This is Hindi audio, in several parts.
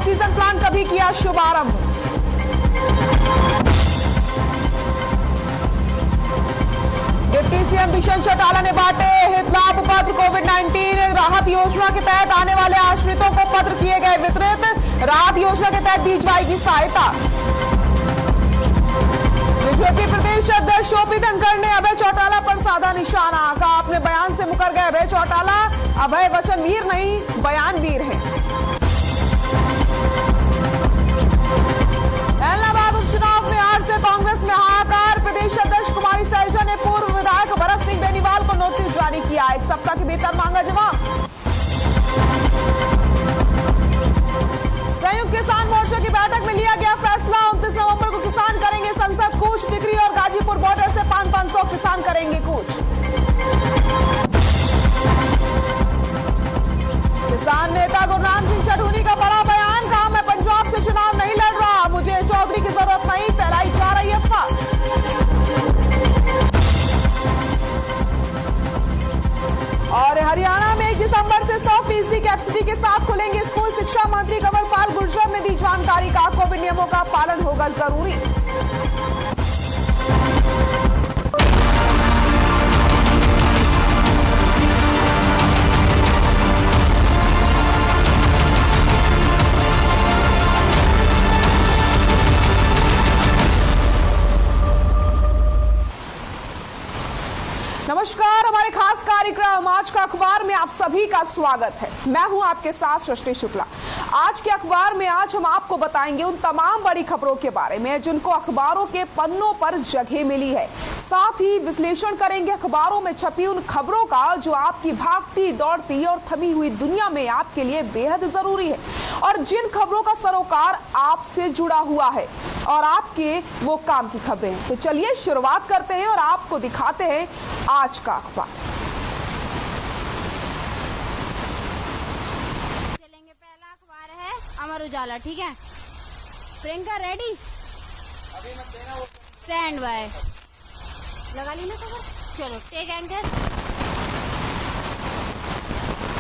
ऑक्सीजन प्लांट का भी किया शुभारंभ। डिप्टी सीएम दुष्यंत चौटाला ने बांटे हित लाभ पत्र। कोविड-19 राहत योजना के तहत आने वाले आश्रितों को पत्र किए गए वितरित। राहत योजना के तहत दी जाएगी सहायता। बीजेपी प्रदेश अध्यक्ष ओपी धनखड़ ने अभय चौटाला पर साधा निशाना। कहा अपने बयान से मुकर गए अभय चौटाला। अभय वचनवीर नहीं, बयानवीर हैं। इलाहाबाद उपचुनाव में हार से कांग्रेस में हाहाकार। प्रदेश अध्यक्ष कुमारी सैलजा ने पूर्व विधायक भरत सिंह बेनीवाल को नोटिस जारी किया। 1 सप्ताह के भीतर मांगा जवाब। संयुक्त किसान मोर्चा की बैठक में लिया गया फैसला। 29 नवंबर को किसान करेंगे संसद कूच। टिकरी और गाजीपुर बॉर्डर से 500 किसान करेंगे कूच। किसान नेता गुरनाम सिंह चढ़ूनी का बड़ा बयान। कहा मैं पंजाब से चुनाव नहीं लड़ रहा, मुझे चौधरी की जरूरत नहीं, फैलाई जा रही अफवाह। और हरियाणा में 1 दिसंबर से 100% कैपेसिटी के साथ खुलेंगे स्कूल। शिक्षा मंत्री कंवरपाल गुर्जर ने दी जानकारी। का कोविड नियमों का पालन होगा जरूरी। नमस्कार, हमारे खास कार्यक्रम आज का अखबार में आप सभी का स्वागत है। मैं हूं आपके साथ सृष्टि शुक्ला। आज के अखबार में आज हम आपको बताएंगे उन तमाम बड़ी खबरों के बारे में जिनको अखबारों के पन्नों पर जगह मिली है। साथ ही विश्लेषण करेंगे अखबारों में छपी उन खबरों का जो आपकी भागती दौड़ती और थमी हुई दुनिया में आपके लिए बेहद जरूरी है और जिन खबरों का सरोकार आपसे जुड़ा हुआ है और आपके वो काम की खबरें हैं। तो चलिए शुरुआत करते हैं और आपको दिखाते हैं आज का अखबार। चलेंगे, पहला अखबार है अमर उजाला। ठीक है प्रियंका, रेडी? Stand by. लगा ली ना खबर? चलो टेक एंकर।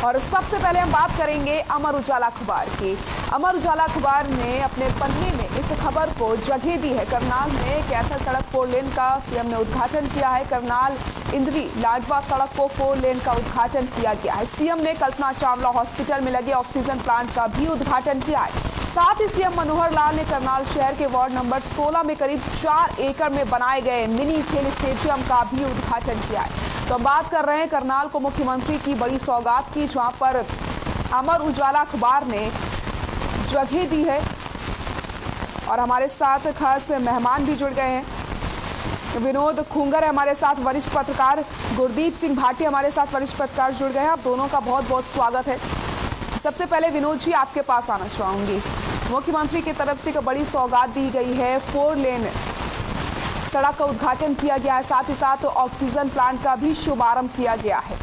और सबसे पहले हम बात करेंगे अमर उजाला अखबार की। अमर उजाला अखबार ने अपने पन्ने में इस खबर को जगह दी है। करनाल में कैथल सड़क 4 लेन का सीएम ने उद्घाटन किया है। करनाल इंद्री लाडवा सड़क को 4 लेन का उद्घाटन किया गया है। सीएम ने कल्पना चावला हॉस्पिटल में लगे ऑक्सीजन प्लांट का भी उद्घाटन किया है। साथ ही सीएम मनोहर लाल ने करनाल शहर के वार्ड नंबर 16 में करीब 4 एकड़ में बनाए गए मिनी खेल स्टेडियम का भी उद्घाटन किया है। तो हम बात कर रहे हैं करनाल को मुख्यमंत्री की बड़ी सौगात की, जहां पर अमर उजाला अखबार ने जगह दी है। और हमारे साथ खास मेहमान भी जुड़ गए हैं। विनोद खुंगर है हमारे साथ, वरिष्ठ पत्रकार। गुरदीप सिंह भाटी हमारे साथ वरिष्ठ पत्रकार जुड़ गए हैं। आप दोनों का बहुत बहुत स्वागत है। सबसे पहले विनोद जी आपके पास आना चाहूंगी। मुख्यमंत्री की तरफ से एक बड़ी सौगात दी गई है। 4 लेन सड़क का उद्घाटन किया गया है, साथ ही साथ ऑक्सीजन प्लांट का भी शुभारंभ किया गया है।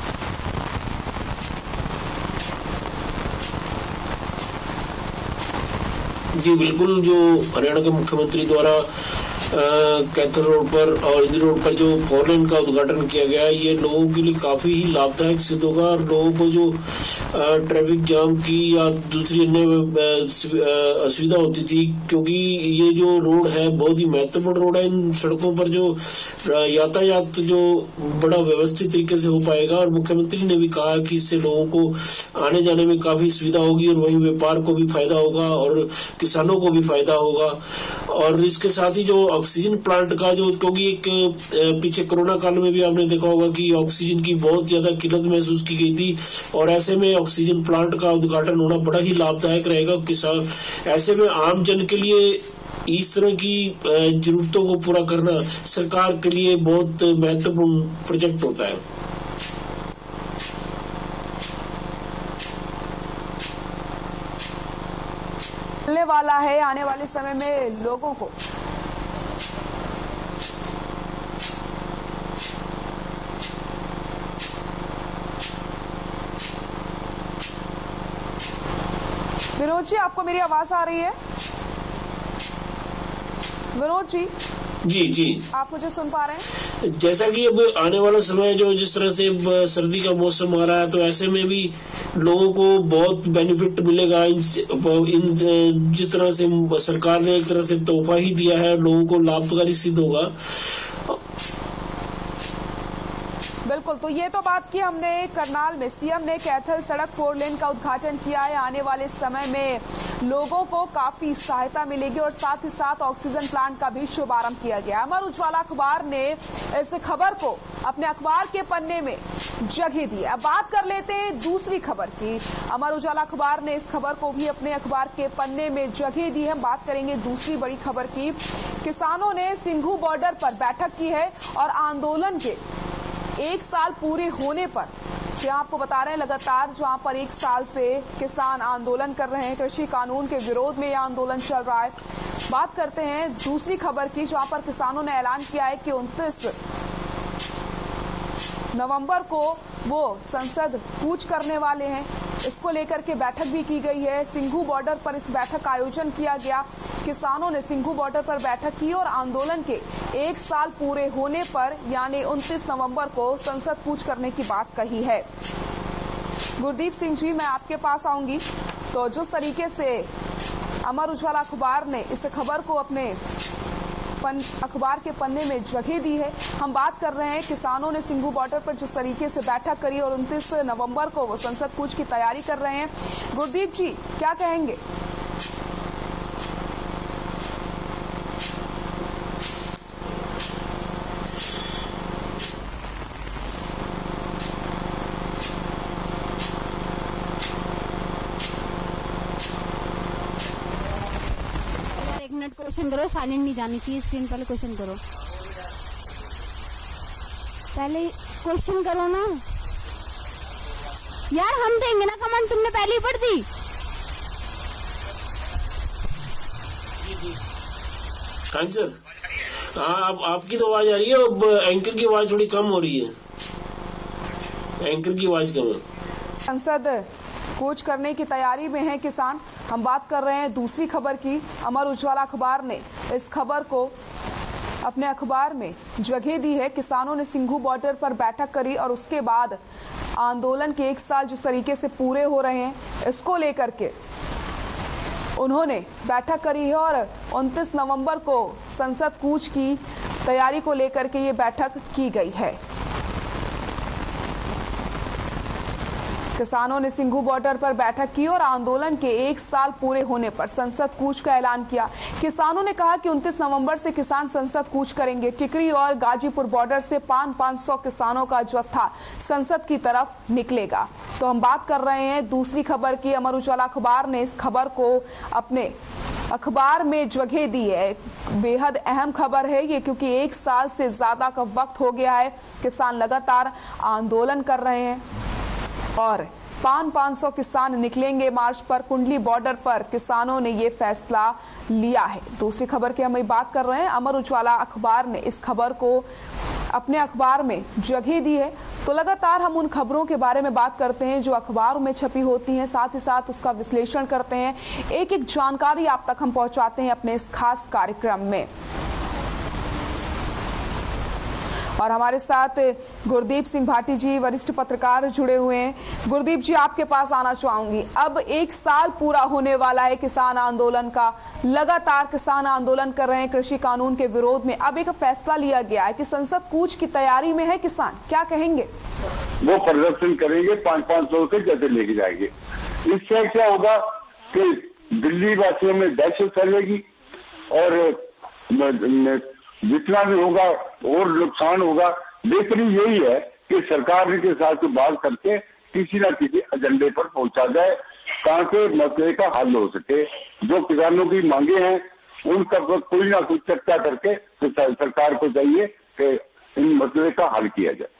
जी बिल्कुल, जो हरियाणा के मुख्यमंत्री द्वारा कैथल रोड पर और इंदिरा रोड पर जो 4 लेन का उद्घाटन किया गया है, ये लोगों के लिए काफी ही लाभदायक सिद्ध होगा। और लोगों को जो ट्रैफिक जाम की या दूसरी अन्य असुविधा होती थी, क्योंकि ये जो रोड है बहुत ही महत्वपूर्ण रोड है। इन सड़कों पर जो यातायात जो बड़ा व्यवस्थित तरीके से हो पाएगा। और मुख्यमंत्री ने भी कहा कि इससे लोगों को आने जाने में काफी सुविधा होगी और वहीं व्यापार को भी फायदा होगा और किसानों को भी फायदा होगा। और इसके साथ ही जो ऑक्सीजन प्लांट का जो, क्योंकि एक पीछे कोरोना काल में भी आपने देखा होगा कि ऑक्सीजन की बहुत ज्यादा किल्लत महसूस की गई थी और ऐसे में ऑक्सीजन प्लांट का उद्घाटन होना बड़ा ही लाभदायक रहेगा। किसान ऐसे में आम जन के लिए इस तरह की जरूरतों को पूरा करना सरकार के लिए बहुत महत्वपूर्ण प्रोजेक्ट होता है। मिलने वाला है आने वाले समय में लोगों को। विनोद जी, आपको मेरी आवाज आ रही है? विनोद जी, जी जी, आप मुझे सुन पा रहे हैं? जैसा कि अब आने वाला समय जो जिस तरह से अब सर्दी का मौसम आ रहा है, तो ऐसे में भी लोगों को बहुत बेनिफिट मिलेगा इन जिस तरह से सरकार ने एक तरह से तोहफा ही दिया है, लोगों को लाभकारी सिद्ध होगा। बिल्कुल, तो ये तो बात की हमने करनाल में सीएम ने कैथल सड़क 4 लेन का उद्घाटन किया है। आने वाले समय में लोगों को काफी सहायता मिलेगी और साथ ही साथ ऑक्सीजन प्लांट का भी शुभारंभ किया गया। अमर उजाला अखबार ने इस खबर को अपने अखबार के पन्ने में जगह दी है। अब बात कर लेते हैं दूसरी खबर की। अमर उजाला अखबार ने इस खबर को भी अपने अखबार के पन्ने में जगह दी है। बात करेंगे दूसरी बड़ी खबर की। किसानों ने सिंघू बॉर्डर पर बैठक की है और आंदोलन के 1 साल पूरे होने पर, यहाँ आपको बता रहे हैं लगातार जहाँ पर 1 साल से किसान आंदोलन कर रहे हैं, कृषि कानून के विरोध में यह आंदोलन चल रहा है। बात करते हैं दूसरी खबर की, जहाँ पर किसानों ने ऐलान किया है कि 29 नवंबर को वो संसद कूच करने वाले हैं। इसको लेकर के बैठक भी की गई है। सिंघू बॉर्डर पर इस बैठक का आयोजन किया गया। किसानों ने सिंघू बॉर्डर पर बैठक की और आंदोलन के 1 साल पूरे होने पर यानी 29 नवंबर को संसद कूच करने की बात कही है। गुरदीप सिंह जी, मैं आपके पास आऊंगी। तो जिस तरीके से अमर उजाला अखबार ने इस खबर को अपने अखबार के पन्ने में जगह दी है, हम बात कर रहे हैं किसानों ने सिंघू बॉर्डर पर जिस तरीके से बैठक करी और 29 नवंबर को वो संसद कूच की तैयारी कर रहे हैं। गुरदीप जी, क्या कहेंगे? क्वेश्चन करो, साइलेंट नहीं जानी चाहिए स्क्रीन। पहले क्वेश्चन करो, पहले क्वेश्चन करो ना यार, हम देंगे ना कमेंट, तुमने पहले ही पढ़ दी। आंसर हाँ, अब आपकी तो आवाज आ रही है, अब एंकर की आवाज थोड़ी कम हो रही है, एंकर की आवाज कम है। संसद कूच करने की तैयारी में है किसान। हम बात कर रहे हैं दूसरी खबर की। अमर उजाला अखबार ने इस खबर को अपने अखबार में जगह दी है। किसानों ने सिंघू बॉर्डर पर बैठक करी और उसके बाद आंदोलन के 1 साल जिस तरीके से पूरे हो रहे हैं, इसको लेकर के उन्होंने बैठक करी है और 29 नवंबर को संसद कूच की तैयारी को लेकर के ये बैठक की गई है। किसानों ने सिंघू बॉर्डर पर बैठक की और आंदोलन के 1 साल पूरे होने पर संसद कूच का ऐलान किया। किसानों ने कहा कि 29 नवंबर से किसान संसद कूच करेंगे। टिकरी और गाजीपुर बॉर्डर से 500 किसानों का जत्था संसद की तरफ निकलेगा। तो हम बात कर रहे हैं दूसरी खबर की। अमर उजाला अखबार ने इस खबर को अपने अखबार में जगह दी है। बेहद अहम खबर है ये, क्योंकि 1 साल से ज्यादा का वक्त हो गया है। किसान लगातार आंदोलन कर रहे हैं और 500 किसान निकलेंगे मार्च पर। कुंडली बॉर्डर पर किसानों ने ये फैसला लिया है। दूसरी खबर की हम बात कर रहे हैं। अमर उजाला अखबार ने इस खबर को अपने अखबार में जगह दी है। तो लगातार हम उन खबरों के बारे में बात करते हैं जो अखबार में छपी होती हैं, साथ ही साथ उसका विश्लेषण करते हैं। एक एक जानकारी आप तक हम पहुंचाते हैं अपने इस खास कार्यक्रम में। और हमारे साथ गुरदीप सिंह भाटी जी, वरिष्ठ पत्रकार, जुड़े हुए हैं। गुरदीप जी, आपके पास आना चाहूंगी। अब 1 साल पूरा होने वाला है किसान आंदोलन का। लगातार किसान आंदोलन कर रहे हैं कृषि कानून के विरोध में। अब एक फैसला लिया गया है कि संसद कूच की तैयारी में है किसान, क्या कहेंगे? वो प्रदर्शन करेंगे, 500 के जैसे लेके जाएंगे। इससे क्या होगा कि दिल्ली वासियों में दहशत फैलेगी और जितना भी होगा और नुकसान होगा। बेहतरी यही है कि सरकार के साथ बात करके किसी न किसी एजेंडे पर पहुंचा जाए ताकि मसले का हल हो सके। जो किसानों की मांगे हैं उनका कोई ना कोई चर्चा करके तो सरकार को चाहिए कि इन मसले का हल किया जाए।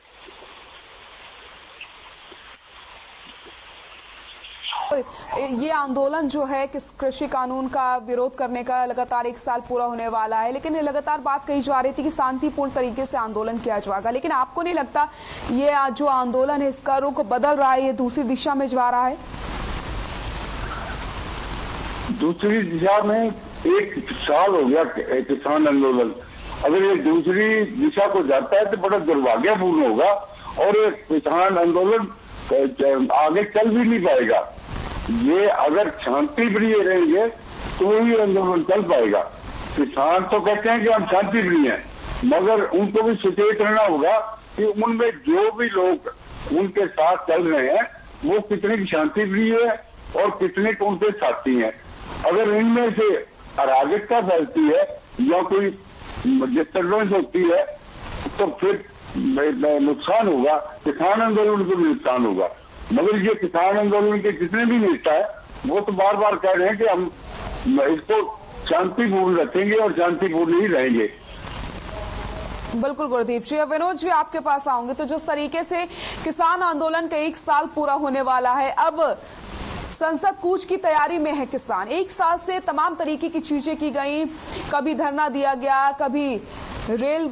ये आंदोलन जो है किस कृषि कानून का विरोध करने का लगातार 1 साल पूरा होने वाला है, लेकिन लगातार बात कही जा रही थी कि शांतिपूर्ण तरीके से आंदोलन किया जाएगा। लेकिन आपको नहीं लगता ये जो आंदोलन है इसका रुख बदल रहा है, ये दूसरी दिशा में जा रहा है? दूसरी दिशा में 1 साल हो गया किसान आंदोलन अगर ये दूसरी दिशा को जाता है तो बड़ा दुर्भाग्यपूर्ण होगा और ये किसान आंदोलन आगे चल भी नहीं पाएगा। ये अगर शांति प्रिय रहेंगे तो ही आंदोलन चल पाएगा। किसान तो कहते हैं कि हम शांति प्रिय हैं, मगर उनको भी सचेत रहना होगा कि उनमें जो भी लोग उनके साथ चल रहे हैं वो कितने शांति प्रिय है और कितने उनके साथी हैं। अगर इनमें से अराजकता फैलती है या कोई डिस्टर्बेंस होती है तो फिर नुकसान होगा, किसान आंदोलन को भी नुकसान होगा। मगर ये किसान आंदोलन के जितने भी नेता है वो तो बार बार कह रहे हैं कि हम इसको शांतिपूर्ण रखेंगे और शांतिपूर्ण ही रहेंगे। बिल्कुल गुरदीप जी, विनोद जी आपके पास आऊंगे। तो जिस तरीके से किसान आंदोलन का 1 साल पूरा होने वाला है, अब संसद कूच की तैयारी में है किसान। 1 साल से तमाम तरीके की चीजें की गई, कभी धरना दिया गया, कभी रेल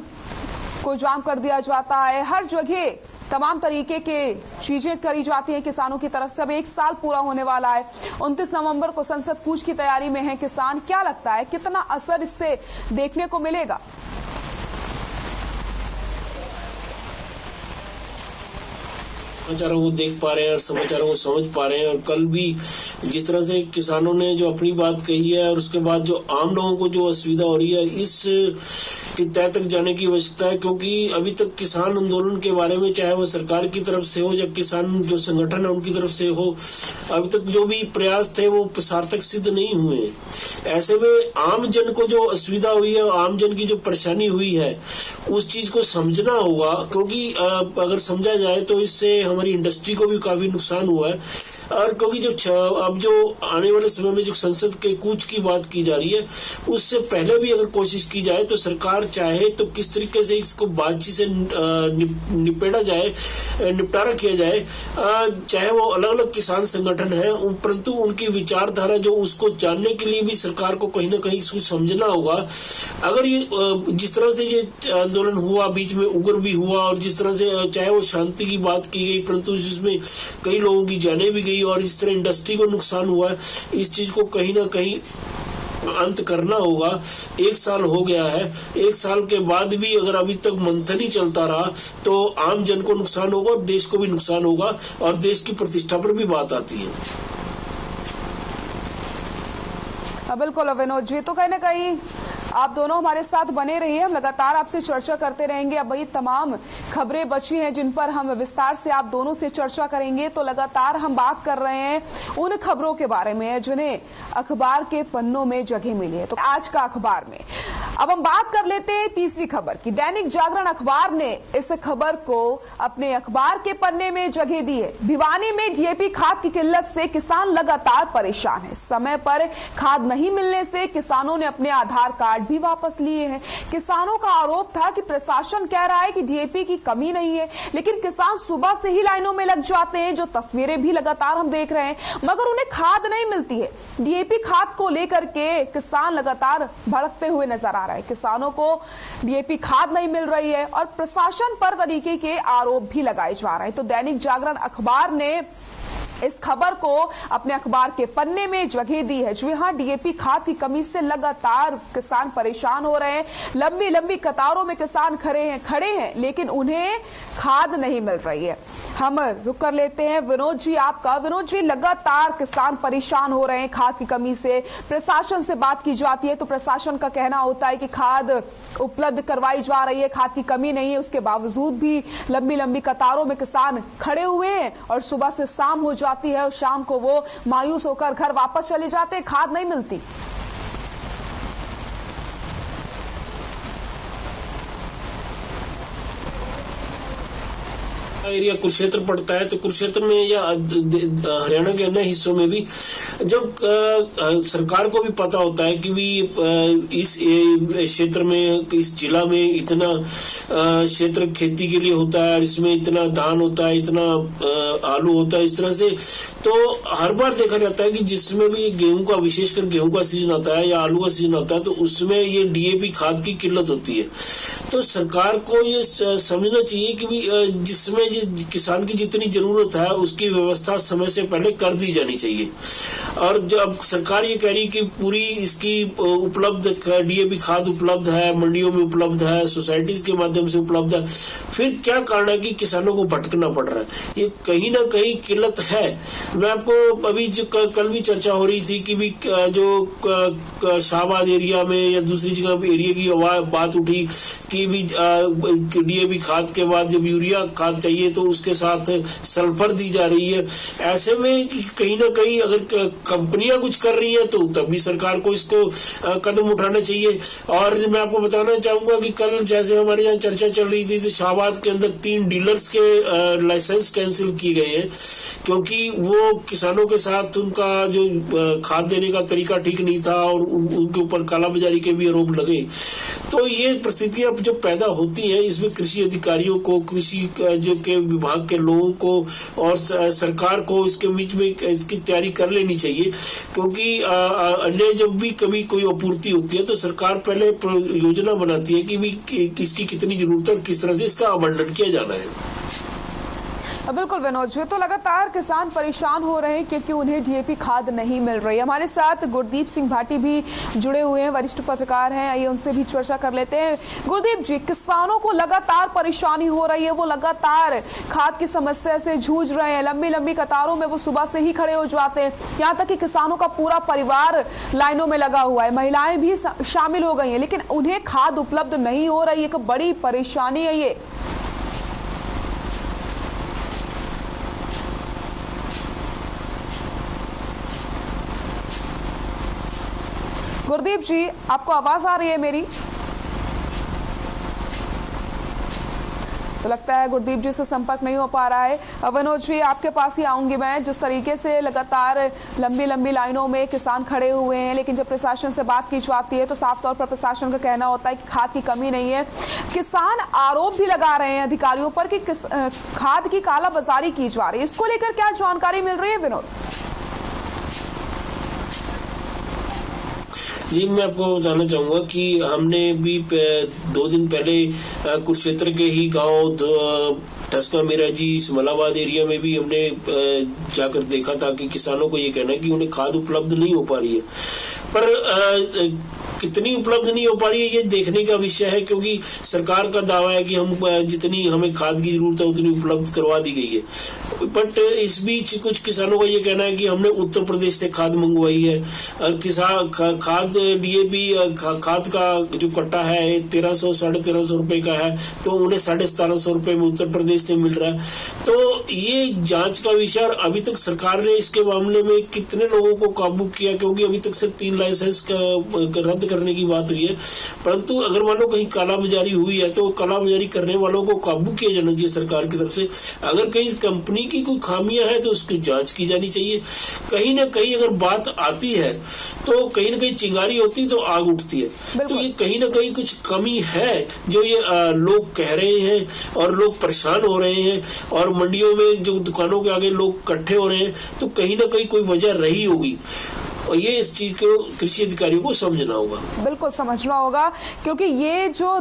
को जाम कर दिया जाता है, हर जगह तमाम तरीके के चीजें करी जाती हैं किसानों की तरफ से। अब 1 साल पूरा होने वाला है, 29 नवंबर को संसद कूच की तैयारी में है किसान। क्या लगता है कितना असर इससे देखने को मिलेगा? समाचारों को देख पा रहे हैं और समाचारों को समझ पा रहे हैं। और कल भी जिस तरह से किसानों ने जो अपनी बात कही है और उसके बाद जो आम लोगों को जो असुविधा हो रही है, इस की तय तक जाने की आवश्यकता है। क्योंकि अभी तक किसान आंदोलन के बारे में, चाहे वो सरकार की तरफ से हो या किसान जो संगठन है उनकी तरफ से हो, अभी तक जो भी प्रयास थे वो सार्थक सिद्ध नहीं हुए। ऐसे में आम जन को जो असुविधा हुई है, आम जन की जो परेशानी हुई है, उस चीज को समझना होगा। क्योंकि अगर समझा जाए तो इससे हमारी इंडस्ट्री को भी काफी नुकसान हुआ है। और क्योंकि जो अब जो आने वाले समय में जो संसद के कूच की बात की जा रही है, उससे पहले भी अगर कोशिश की जाए तो सरकार चाहे तो किस तरीके से इसको बातचीत से निपटारा किया जाए। चाहे वो अलग अलग किसान संगठन है, परंतु उनकी विचारधारा जो उसको जानने के लिए भी सरकार को कहीं ना कहीं इसको समझना होगा। अगर ये जिस तरह से ये आंदोलन हुआ, बीच में उग्र भी हुआ, और जिस तरह से चाहे वो शांति की बात की गई, परंतु जिसमें कई लोगों की जानें भी गई और इस तरह इंडस्ट्री को नुकसान हुआ है, इस चीज को कहीं ना कहीं अंत करना होगा। 1 साल हो गया है, 1 साल के बाद भी अगर अभी तक मंथन ही चलता रहा तो आम जन को नुकसान होगा और देश को भी नुकसान होगा और देश की प्रतिष्ठा पर भी बात आती है। बिल्कुल विनोद जी, तो कहीं ना कहीं आप दोनों हमारे साथ बने रहिए, हम लगातार आपसे चर्चा करते रहेंगे। अब वही तमाम खबरें बची हैं जिन पर हम विस्तार से आप दोनों से चर्चा करेंगे। तो लगातार हम बात कर रहे हैं उन खबरों के बारे में जिन्हें अखबार के पन्नों में जगह मिली है। तो आज का अखबार में अब हम बात कर लेते हैं तीसरी खबर की। दैनिक जागरण अखबार ने इस खबर को अपने अखबार के पन्ने में जगह दी है। भिवानी में डीएपी खाद की किल्लत से किसान लगातार परेशान है। समय पर खाद नहीं मिलने से किसानों ने अपने आधार कार्ड भी वापस लिए हैं। किसानों का आरोप था कि प्रशासन कह रहा है कि डीएपी की कमी नहीं है, लेकिन किसान सुबह से ही लाइनों में लग जाते हैं, जो तस्वीरें भी लगातार हम देख रहे हैं, मगर उन्हें खाद नहीं मिलती है। डीएपी खाद को लेकर के किसान लगातार भड़कते हुए नजर आ रहा है। किसानों को डीएपी खाद नहीं मिल रही है और प्रशासन पर तरीके के आरोप भी लगाए जा रहे हैं। तो दैनिक जागरण अखबार ने इस खबर को अपने अखबार के पन्ने में जगह दी है। जी हां, डीएपी खाद की कमी से लगातार किसान परेशान हो रहे हैं। लंबी लंबी कतारों में किसान खड़े हैं लेकिन उन्हें खाद नहीं मिल रही है। हम रुक कर लेते हैं विनोद जी आपका। विनोद जी, लगातार किसान परेशान हो रहे हैं खाद की कमी से। प्रशासन से बात की जाती है तो प्रशासन का कहना होता है कि खाद उपलब्ध करवाई जा रही है, खाद की कमी नहीं है। उसके बावजूद भी लंबी लंबी कतारों में किसान खड़े हुए हैं और सुबह से शाम हो जाती है और शाम को वो मायूस होकर घर वापस चले जाते हैं, खाद नहीं मिलती। एरिया कुरुक्षेत्र पड़ता है, तो कुरुक्षेत्र में या हरियाणा के अन्य हिस्सों में भी जब सरकार को भी पता होता है कि भी इस क्षेत्र में, इस जिला में इतना क्षेत्र खेती के लिए होता है, इसमें इतना धान होता है, इतना आलू होता है, इस तरह से, तो हर बार देखा जाता है कि जिसमें भी गेहूं का, विशेषकर गेहूं का सीजन आता है या आलू का सीजन आता है, तो उसमें ये डीएपी खाद की किल्लत होती है। तो सरकार को ये समझना चाहिए कि जिसमें किसान की जितनी जरूरत है उसकी व्यवस्था समय से पहले कर दी जानी चाहिए। और जब सरकार ये कह रही कि पूरी इसकी उपलब्ध डीएपी खाद उपलब्ध है, मंडियों में उपलब्ध है, सोसाइटीज के माध्यम से उपलब्ध है, फिर क्या कारण है कि किसानों को भटकना पड़ रहा है? ये कहीं ना कहीं किल्लत है। मैं आपको अभी जो कल भी चर्चा हो रही थी कि भी जो शाहबाद एरिया में या दूसरी जगह एरिया की बात उठी कि भी डीएपी खाद के बाद जब यूरिया खाद चाहिए तो उसके साथ सल्फर दी जा रही है। ऐसे में कहीं ना कहीं अगर कंपनियां कुछ कर रही है तो तब भी सरकार को इसको कदम उठाना चाहिए। और मैं आपको बताना चाहूंगा कि कल जैसे हमारे यहाँ चर्चा चल रही थी तो शाहबाद के अंदर 3 डीलर्स के लाइसेंस कैंसिल किए गए हैं क्योंकि वो किसानों के साथ उनका जो खाद देने का तरीका ठीक नहीं था और उनके ऊपर कालाबाजारी के भी आरोप लगे। तो ये परिस्थितियां जो पैदा होती है इसमें कृषि अधिकारियों को, कृषि जो के विभाग के लोगों को और सरकार को इसके बीच में इसकी तैयारी कर लेनी चाहिए क्योंकि अन्य जब भी कभी कोई आपूर्ति होती है तो सरकार पहले योजना बनाती है कि भी किसकी कितनी जरूरत है और किस तरह से इसका आवंटन किया जाना है। बिल्कुल विनोद जी, तो लगातार किसान परेशान हो रहे हैं क्योंकि उन्हें डीएपी खाद नहीं मिल रही। हमारे साथ गुरदीप सिंह भाटी भी जुड़े हुए हैं, वरिष्ठ पत्रकार हैं, आइए उनसे भी चर्चा कर लेते हैं। गुरदीप जी, किसानों को लगातार परेशानी हो रही है, वो लगातार खाद की समस्या से जूझ रहे हैं, लंबी लंबी कतारों में वो सुबह से ही खड़े हो जाते हैं, यहाँ तक कि किसानों का पूरा परिवार लाइनों में लगा हुआ है, महिलाएं भी शामिल हो गई हैं, लेकिन उन्हें खाद उपलब्ध नहीं हो रही है। एक बड़ी परेशानी है ये। गुरदीप जी, आपको आवाज आ रही है मेरी? तो लगता है गुरदीप जी से संपर्क नहीं हो पा रहा है। विनोद जी, आपके पास ही आऊंगी मैं। जिस तरीके से लगातार लंबी लंबी लाइनों में किसान खड़े हुए हैं, लेकिन जब प्रशासन से बात की जाती है तो साफ तौर पर प्रशासन का कहना होता है कि खाद की कमी नहीं है। किसान आरोप भी लगा रहे हैं अधिकारियों पर कि खाद की कालाबाजारी की जा रही है। इसको लेकर क्या जानकारी मिल रही है विनोद? जी, मैं आपको बताना चाहूंगा कि हमने भी 2 दिन पहले कुरुक्षेत्र के ही गांव टस्का मिराजी इस्माइलाबाद एरिया में भी हमने जाकर देखा था कि किसानों को ये कहना है कि उन्हें खाद उपलब्ध नहीं हो पा रही है। पर कितनी उपलब्ध नहीं हो पा रही है ये देखने का विषय है क्योंकि सरकार का दावा है कि हम जितनी हमें खाद की जरूरत है उतनी उपलब्ध करवा दी गई है। बट इस बीच कुछ किसानों का ये कहना है कि हमने उत्तर प्रदेश से खाद मंगवाई है। किसान खाद डीएपी खाद का जो कट्टा है 1300 साढ़े 1300 रुपए का है तो उन्हें 1750 रुपए में उत्तर प्रदेश से मिल रहा है। तो ये जांच का विषय। और अभी तक सरकार ने इसके मामले में कितने लोगों को काबू किया क्योंकि अभी तक सिर्फ 3 लाइसेंस रद्द करने की बात हुई है। परंतु अगर मान लो कहीं कालाबाजारी हुई है तो कालाबाजारी करने वालों को काबू किया जाना चाहिए सरकार की तरफ से। अगर कहीं कंपनी की कोई खामियां है तो उसकी जांच की जानी चाहिए। कहीं ना कहीं अगर बात आती है तो कहीं ना कहीं चिंगारी होती तो आग उठती है। तो ये कहीं ना कहीं कुछ कमी है जो ये लोग कह रहे हैं और लोग परेशान हो रहे हैं और मंडियों में जो दुकानों के आगे लोग इकट्ठे हो रहे हैं तो कहीं ना कहीं कोई वजह रही होगी और ये इस चीज को कृषि अधिकारियों को समझना होगा। बिल्कुल समझना होगा क्योंकि ये जो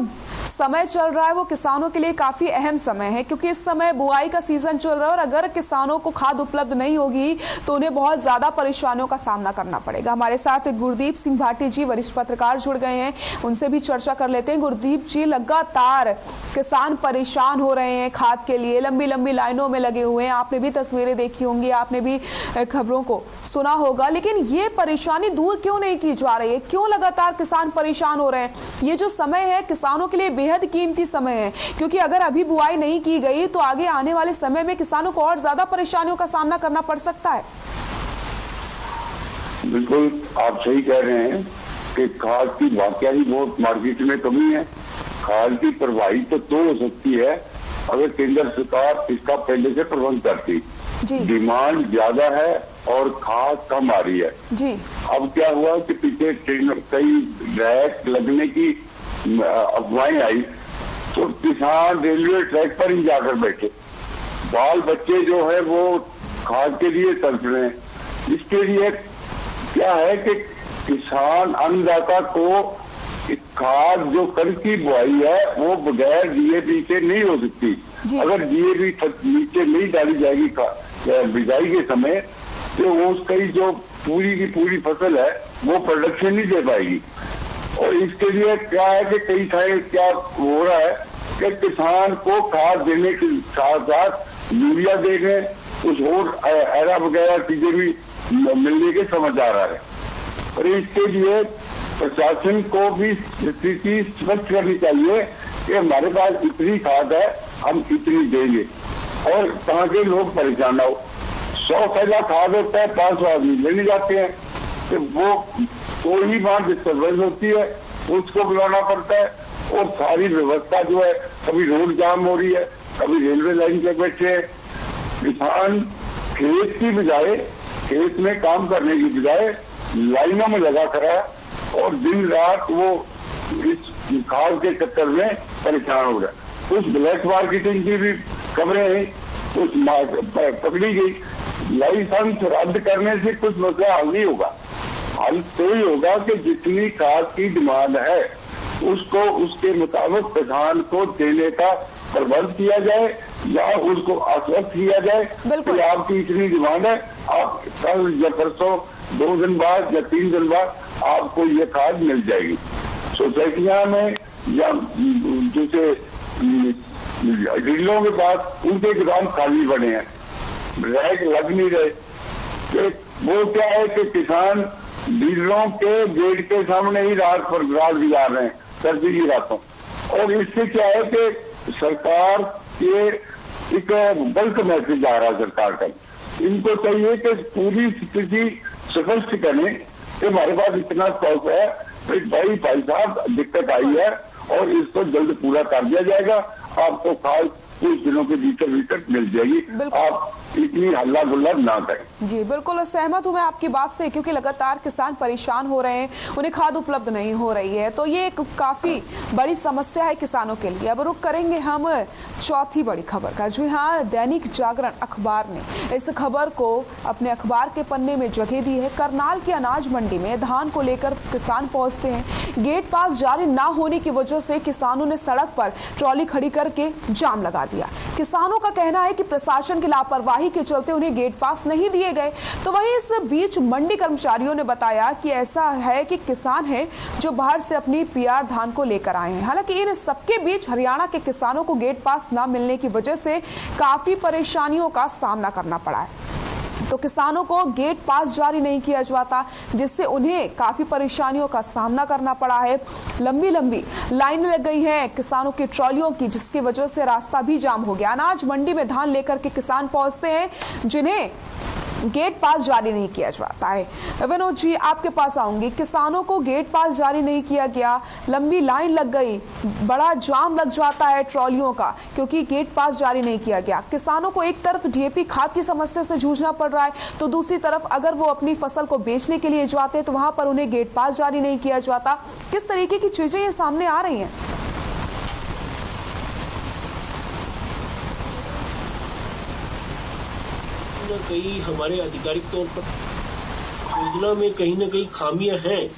समय चल रहा है वो किसानों के लिए काफी अहम समय है क्योंकि इस समय बुआई का सीजन चल रहा है और अगर किसानों को खाद उपलब्ध नहीं होगी तो उन्हें बहुत ज्यादा परेशानियों का सामना करना पड़ेगा। हमारे साथ गुरदीप सिंह भाटी जी वरिष्ठ पत्रकार जुड़ गए हैं, उनसे भी चर्चा कर लेते हैं। गुरदीप जी, लगातार किसान परेशान हो रहे हैं खाद के लिए, लंबी लंबी लाइनों में लगे हुए हैं। आपने भी तस्वीरें देखी होंगी, आपने भी खबरों को सुना होगा, लेकिन ये परेशानी दूर क्यों नहीं की जा रही है? क्यों लगातार किसान परेशान हो रहे हैं? ये जो समय है किसानों के लिए बेहद कीमती समय है क्योंकि अगर अभी बुआई नहीं की गई तो आगे आने वाले समय में किसानों को और ज्यादा परेशानियों का सामना करना पड़ सकता है। बिल्कुल आप सही कह रहे हैं कि खाद की वाकई ही बहुत मार्केट में कमी है। खाद की परवाही तो हो सकती है अगर केंद्र सरकार इसका पहले से प्रबंध करती। डिमांड ज्यादा है और खाद कम आ रही है जी। अब क्या हुआ कि पीछे कई रैक लगने की अफवाहें आई तो किसान रेलवे ट्रैक पर ही जाकर बैठे। बाल बच्चे जो है वो खाद के लिए तड़प रहे हैं। इसके लिए क्या है कि किसान अन्नदाता को खाद जो कल की बुआई है वो बगैर डीएपी के नहीं हो सकती। अगर डीएपी नीचे नहीं डाली जाएगी बिजाई के समय तो उसकी जो पूरी की पूरी फसल है वो प्रोडक्शन नहीं दे पाएगी। और इसके लिए क्या है कि कई सारे क्या हो रहा है कि किसान को खाद देने के साथ साथ यूरिया देने कुछ और एरा वगैरह चीजें भी मिलने के समाचार आ रहे हैं। और इसके लिए प्रशासन को भी स्थिति स्पष्ट करनी चाहिए कि हमारे पास इतनी खाद है, हम इतनी देंगे और कहाँ के लोग परेशान ना हो। 100 फैला खाद होता है, 500 आदमी लेने जाते हैं, तो वो तो ही वहां डिस्टर्बेंस होती है, उसको बुलाना पड़ता है। और सारी व्यवस्था जो है, कभी रोड जाम हो रही है, कभी रेलवे लाइन पे बैठे हैं। किसान खेत की बजाय, खेत में काम करने की बजाय लाइनों में लगा खड़ा है और दिन रात वो इस खाद के चक्कर में परेशान हो रहा है। कुछ ब्लैक मार्केटिंग की भी खबरें कुछ पकड़ी गई। लाइसेंस रद्द करने से कुछ मसला हल नहीं होगा। हल तो ही होगा कि जितनी खाद की डिमांड है उसको उसके मुताबिक किसान को देने का प्रबंध किया जाए या उसको आश्वस्त किया जाए कि आपकी इतनी डिमांड है, आप कल या परसों 2 दिन बाद या 3 दिन बाद आपको ये खाद मिल जाएगी। सोसाइटियां में या जैसे डीलरों के पास उनके गोदाम खाली बने हैं, रैक लग नहीं रहे। वो क्या है कि किसान डीलरों के गेट के सामने ही रात गुजार रहे हैं सर्दी की रातों। और इससे क्या है कि सरकार के एक गलत मैसेज आ रहा है सरकार का। इनको चाहिए कि पूरी स्थिति स्पष्ट करें कि हमारे पास इतना स्टॉक है, भाई साहब दिक्कत आई है और इसको जल्द पूरा कर दिया जाएगा, आपको खाद कुछ दिनों के भीतर मिल जाएगी, आप इतनी हल्ला गुल्ला ना करें। जी बिल्कुल सहमत हूं मैं आपकी बात से, क्योंकि लगातार किसान परेशान हो रहे हैं, उन्हें खाद उपलब्ध नहीं हो रही है, तो ये एक काफी बड़ी समस्या है किसानों के लिए। अब रुख करेंगे हम चौथी बड़ी खबर का। जी हाँ, दैनिक जागरण अखबार ने इस खबर को अपने अखबार के पन्ने में जगह दी है। करनाल की अनाज मंडी में धान को लेकर किसान पहुंचते हैं। गेट पास जारी न होने की वजह से किसानों ने सड़क पर ट्रॉली खड़ी करके जाम लगा दिया। किसानों का कहना है कि प्रशासन की लापरवाही के चलते उन्हें गेट पास नहीं दिए गए। तो वहीं इस बीच मंडी कर्मचारियों ने बताया कि ऐसा है कि किसान हैं जो बाहर से अपनी पीआर धान को लेकर आए हैं। हालांकि इन सबके बीच हरियाणा के किसानों को गेट पास न मिलने की वजह से काफी परेशानियों का सामना करना पड़ा है। तो किसानों को गेट पास जारी नहीं किया जाता, जिससे उन्हें काफी परेशानियों का सामना करना पड़ा है। लंबी लंबी लाइनें लग गई हैं किसानों की ट्रॉलियों की, जिसकी वजह से रास्ता भी जाम हो गया। अनाज मंडी में धान लेकर के किसान पहुंचते हैं जिन्हें गेट पास जारी नहीं किया जाता है। विनोद जी, आपके पास आऊंगी। किसानों को गेट पास जारी नहीं किया गया, लंबी लाइन लग गई, बड़ा जाम लग जाता है ट्रॉलियों का, क्योंकि गेट पास जारी नहीं किया गया। किसानों को एक तरफ डीएपी खाद की समस्या से जूझना पड़ रहा है, तो दूसरी तरफ अगर वो अपनी फसल को बेचने के लिए जाते हैं तो वहां पर उन्हें गेट पास जारी नहीं किया जाता। किस तरीके की चीजें ये सामने आ रही हैं? कहीं हमारे आधिकारिक तौर पर योजना में कहीं ना कहीं खामियां हैं।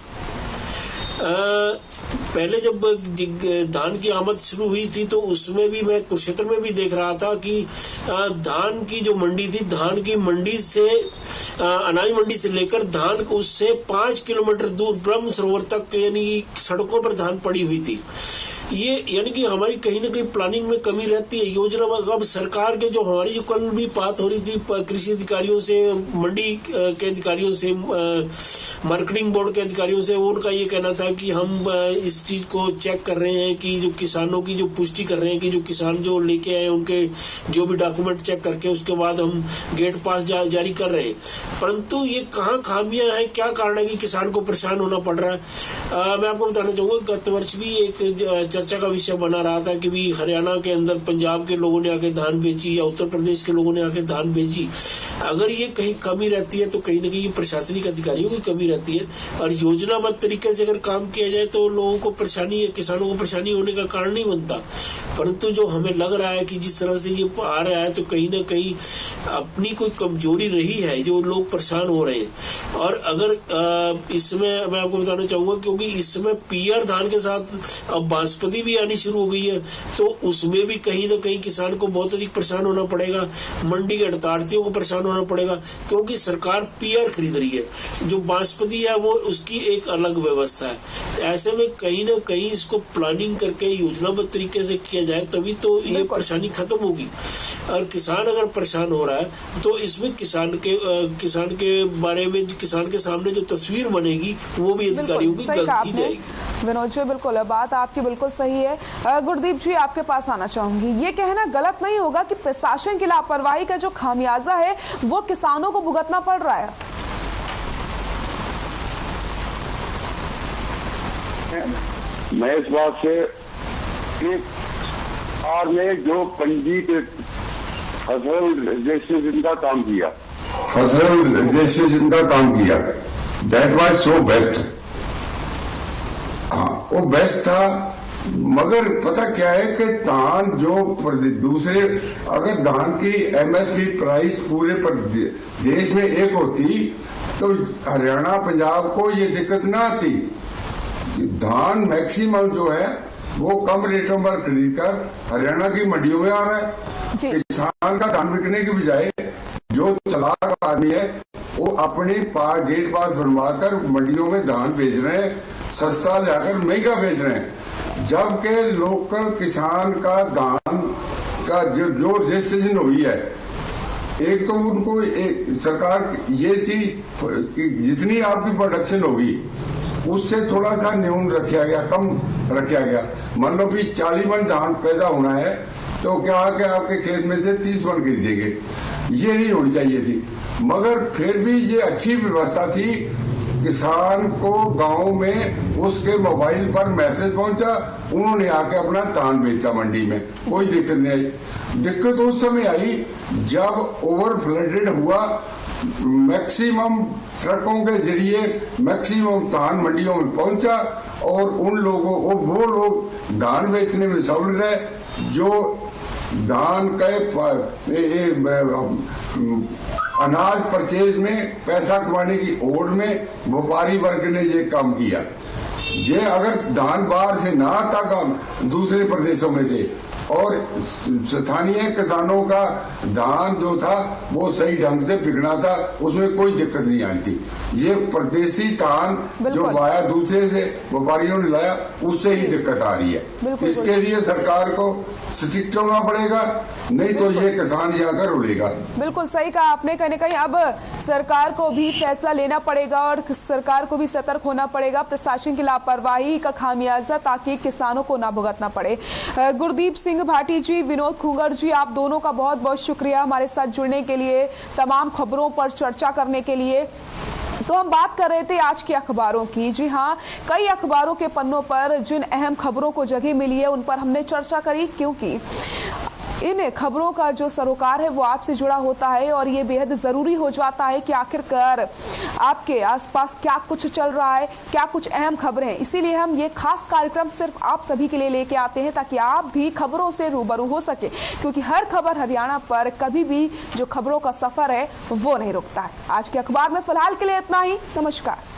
पहले जब धान की आमद शुरू हुई थी तो उसमें भी मैं कुरुक्षेत्र में भी देख रहा था कि धान की जो मंडी थी, धान की मंडी से अनाज मंडी से लेकर धान को उससे 5 किलोमीटर दूर ब्रह्म सरोवर तक यानी सड़कों पर धान पड़ी हुई थी। ये यानी कि हमारी कहीं ना कहीं प्लानिंग में कमी रहती है। योजना में अब सरकार के जो हमारी जो कल भी बात हो रही थी कृषि अधिकारियों से, मंडी के अधिकारियों से, मार्केटिंग बोर्ड के अधिकारियों से, उनका ये कहना था कि हम इस चीज को चेक कर रहे हैं कि जो किसानों की जो पुष्टि कर रहे हैं कि जो किसान जो लेके आए उनके जो भी डॉक्यूमेंट चेक करके उसके बाद हम गेट पास जारी कर रहे हैं। परंतु ये कहाँ खामियां हैं, क्या कारण है कि किसान को परेशान होना पड़ रहा है? मैं आपको बताना चाहूंगा, गत वर्ष भी एक चर्चा का विषय बना रहा था कि भी हरियाणा के अंदर पंजाब के लोगों ने आके धान बेची या उत्तर प्रदेश के लोगों ने आके धान बेची। अगर ये कहीं कमी रहती है तो कहीं ना कहीं प्रशासनिक अधिकारियों की कमी रहती है, और योजनाबद्ध तरीके से अगर काम किया जाए तो लोगों को परेशानी, किसानों को परेशानी होने का कारण नहीं बनता। परंतु जो हमें लग रहा है कि जिस तरह से ये आ रहा है तो कहीं ना कहीं अपनी कोई कमजोरी रही है, जो लोग परेशान हो रहे हैं। और अगर इसमें मैं आपको बताना चाहूंगा, क्योंकि इस समय पीआर धान के साथ अब बासमती भी आनी शुरू हो गई है, तो उसमें भी कहीं ना कहीं किसान को बहुत अधिक परेशान होना पड़ेगा, मंडी के आड़तियों को परेशान होना पड़ेगा, क्योंकि सरकार पीआर खरीद रही है। जो बासमती है वो उसकी एक अलग व्यवस्था है। ऐसे में कहीं ना कहीं इसको प्लानिंग करके योजनाबद्ध तरीके से किया जाए तभी तो ये परेशानी खत्म होगी। और किसान अगर परेशान हो रहा है तो इसमें किसान के बारे में, किसान के सामने जो तस्वीर बनेगी वो भी अधिकारियों की गलत की जाएगी। विनोद जी, बिल्कुल बात आपकी बिल्कुल सही है। गुरदीप जी, आपके पास आना चाहूंगी। ये कहना गलत नहीं होगा कि प्रशासन की लापरवाही का जो खामियाजा है वो किसानों को भुगतना पड़ रहा है? मैं इस बात से सरकार ने जो पंजीकृत फसल रजिस्ट्रेशन का काम किया, दैट वाज सो बेस्ट। हाँ, वो बेस्ट था। मगर पता क्या है कि धान जो दूसरे, अगर धान की एमएसपी प्राइस पूरे देश में एक होती तो हरियाणा पंजाब को ये दिक्कत ना आती। धान मैक्सिमम जो है वो कम रेटों पर खरीद कर हरियाणा की मंडियों में आ रहा है। किसान का धान बिकने की बजाय जो चालाक आदमी है वो अपने गेट पास बनवाकर मंडियों में धान बेच रहे हैं, सस्ता जाकर महंगा बेच रहे हैं। जबकि लोकल किसान का धान का जो रजिस्ट्रेशन हुई है, एक तो उनको सरकार ये थी कि जितनी आपकी प्रोडक्शन होगी उससे थोड़ा सा न्यून रखा गया, कम रखा गया। मान लो भी 40 मन धान पैदा होना है तो क्या कि आपके खेत में से 30 मन खरीदेंगे, ये नहीं होनी चाहिए थी। मगर फिर भी ये अच्छी व्यवस्था थी। किसान को गांव में उसके मोबाइल पर मैसेज पहुंचा, उन्होंने आके अपना धान बेचा मंडी में, कोई दिक्कत नहीं आई। दिक्कत उस समय आई जब ओवर फ्लडेड हुआ, मैक्सिमम ट्रकों के जरिए मैक्सिमम धान मंडियों में पहुंचा और उन लोगों को, वो लोग धान बेचने में सहूलियत है जो धान के अनाज परचेज में पैसा कमाने की ओर में व्यापारी वर्ग ने ये काम किया। ये अगर धान बाहर से ना आता काम दूसरे प्रदेशों में से, और स्थानीय किसानों का धान जो था वो सही ढंग से बिकना था, उसमें कोई दिक्कत नहीं आई थी। ये परदेशी धान जो वाया दूसरे से व्यापारियों ने लाया, उससे ही दिक्कत आ रही है। इसके लिए सरकार को स्ट्रिक्ट होना पड़ेगा, नहीं तो ये किसान यहाँ कर रुलेगा। बिल्कुल सही कहा आपने। कहीं न कहीं अब सरकार को भी फैसला लेना पड़ेगा और सरकार को भी सतर्क होना पड़ेगा प्रशासन की लापरवाही का खामियाजा, ताकि किसानों को ना भुगतना पड़े। गुरदीप सिंह भाटी जी, विनोद खूंगर जी, आप दोनों का बहुत बहुत शुक्रिया हमारे साथ जुड़ने के लिए, तमाम खबरों पर चर्चा करने के लिए। तो हम बात कर रहे थे आज के अखबारों की। जी हाँ, कई अखबारों के पन्नों पर जिन अहम खबरों को जगह मिली है उन पर हमने चर्चा करी, क्योंकि इन खबरों का जो सरोकार है वो आपसे जुड़ा होता है और ये बेहद जरूरी हो जाता है कि आखिरकार आपके आसपास क्या कुछ चल रहा है, क्या कुछ अहम खबरें हैं। इसीलिए हम ये खास कार्यक्रम सिर्फ आप सभी के लिए लेके आते हैं, ताकि आप भी खबरों से रूबरू हो सके, क्योंकि हर खबर हरियाणा पर कभी भी जो खबरों का सफर है वो नहीं रुकता है। आज के अखबार में फिलहाल के लिए इतना ही। नमस्कार।